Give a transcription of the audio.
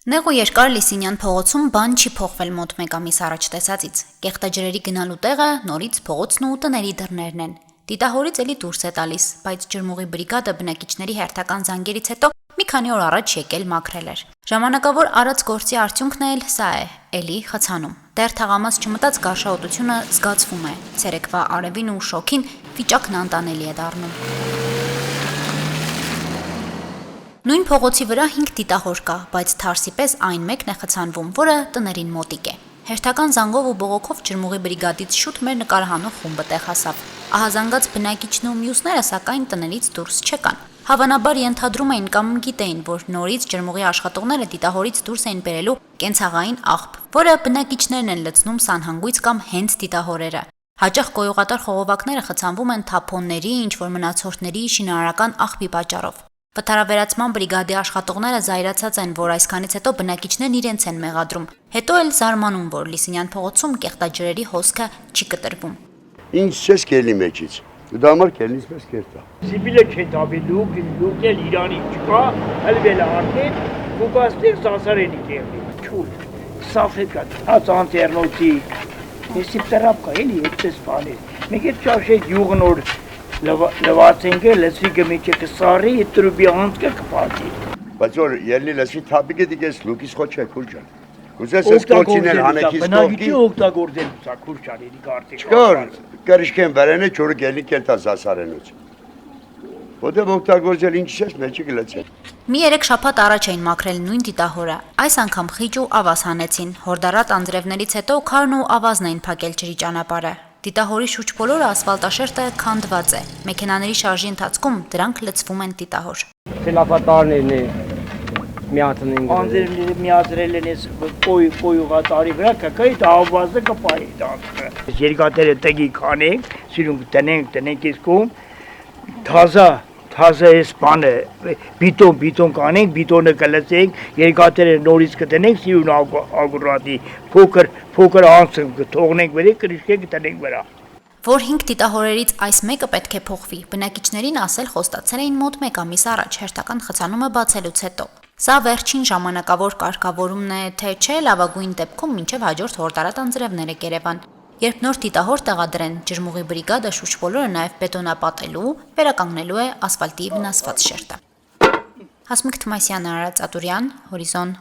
Նեղ ու երկար Լիսինյան փողոցում բան չի փոխվել մոտ մեկ ամիս առաջ տեսածից։ Կեղտաջրերի գնալու տեղը նորից փողոցն ու տների դռներն են։ Դիտահորից էլի դուրս է տալիս, բայց ջրմուղի բրիգադը բնակիչների հերթական զանգերից հետո մի քանի օր առաջ եկել մաքրել էր։ Ժամանակավոր արած գործի արդյունքն էլ սա է, էլի խցանում։ Դեռ թաղամաս չմտած գարշահոտությունը զգացվում է։ Ցերեկվա արևին ու շոգին վիճակն անտանելի է դառնում։ Նույն փողոցի վրա 5 դիտահոր կա, բայց թարսի պես այն մեկն է խցանվում, որը տներին մոտիկ է։ Հերթական զանգով ու բողոքով ջրմուղի բրիգադից շուտ մեր նկարահանող խումբը տեղ հասավ։ Ահազանգած բնակիչն ու մյուսները սակայն տներից դուրս չեկան։ Հավանաբար ենթադրում էին կամ գիտեին, որ նորից ջրմուղի աշխատողները դիտահորից դուրս էին բերելու կենցաղային աղբ, որը բնակիչներն են լցնում սանհանգույց կամ հենց դիտահորերը։ Հաճախ գոյուղատար խողովակները խցանվում են թափոնների, ինչ-որ մնացորդների շինարարական աղբի պատճառով։ Վթարավերացման բրիգադի աշխատողները զայրացած են, որ այսքանից հետո բնակիչներն իրենց են մեղադրում։ Հետո էլ զարմանում, որ Լիսինյան փողոցում կեղտաջրերի հոսքը չի կտրվում։ Ինչ չես կելի մեջից։ Դա համար կելնից պես կերտա։ Սիբիլը չետավի լուկ էլ Իրանի չկա, հլվել արդեն, կուկաստեղ սասարենի կեղի։ Չուր, սաֆեկա, ածանտերնոցի, եսի պտերապ կա, էլի էտպես բաներ։ Մեկ էտ ճաշետ յուղնոր լվացենգը լսվի գմիջը կսարի, էտ տրուբի անցկը կպատի։ Բայց որ ելնի լսվի թապիկը դիգես լուկիս խոչ է քուրջան։ Ուզես ես կոնցինել հանեքից բնակիչի օգտագործել սա քուրջաների գարտի։ Չկար, կրիշկեն վրենը չորը գելի կելտա զասարենուց։ Ոտև օգտագործել ինչ ես մեջի գլացել։ Մի 3 շաբաթ առաջ էին մաքրել նույն դիտահորը։ Այս անգամ խիճ ու ավազ հանեցին։ Հորդարատ անձրևներից հետո քարն ու ավազն էին փակել ջրի ճանապարհը։ Դիտահորի շուրջ բոլորը ասֆալտաշերտը քանդված է։ Մեքենաների շարժի ընթացքում դրանք լցվում են դիտահոր։ Խելապատարներն է միացնին։ Անձրևները միացրել են այս կոյուղատարի վրա, կկայի ավազը կպայի դանքը։ Երկաթերը տեգի կանենք, սիրուն տնենք իսկում, թազա այս բանը, բիտոն կանենք, բիտոնը կլծենք, երկաթերը նորից կտնենք, սիրուն ագուրատի, փոքր անցը կթողնենք վրա, կրիշկենք տնենք վրա։ Որ 5 դիտահորերից այս մեկը պետք է փոխվի, բնակիչներին ասել խոստացել էին մոտ մեկ ամիս առաջ հերթական խցանումը բացելուց հետո։ Սա վերջին ժամանակավոր կարգավորումն է, թե չէ լավագույն դեպքում մինչև հաջորդ հորդարատ անձրևները կերևան։ Երբ նոր դիտահոր տեղադրեն, ջրմուղի բրիգադը շուրջ բոլորը նաև բետոնապատելու, վերականգնելու է ասֆալտի վնասված շերտը։ Հասմիկ Թմասյան, Արարած Ատուրյան, Հորիզոն։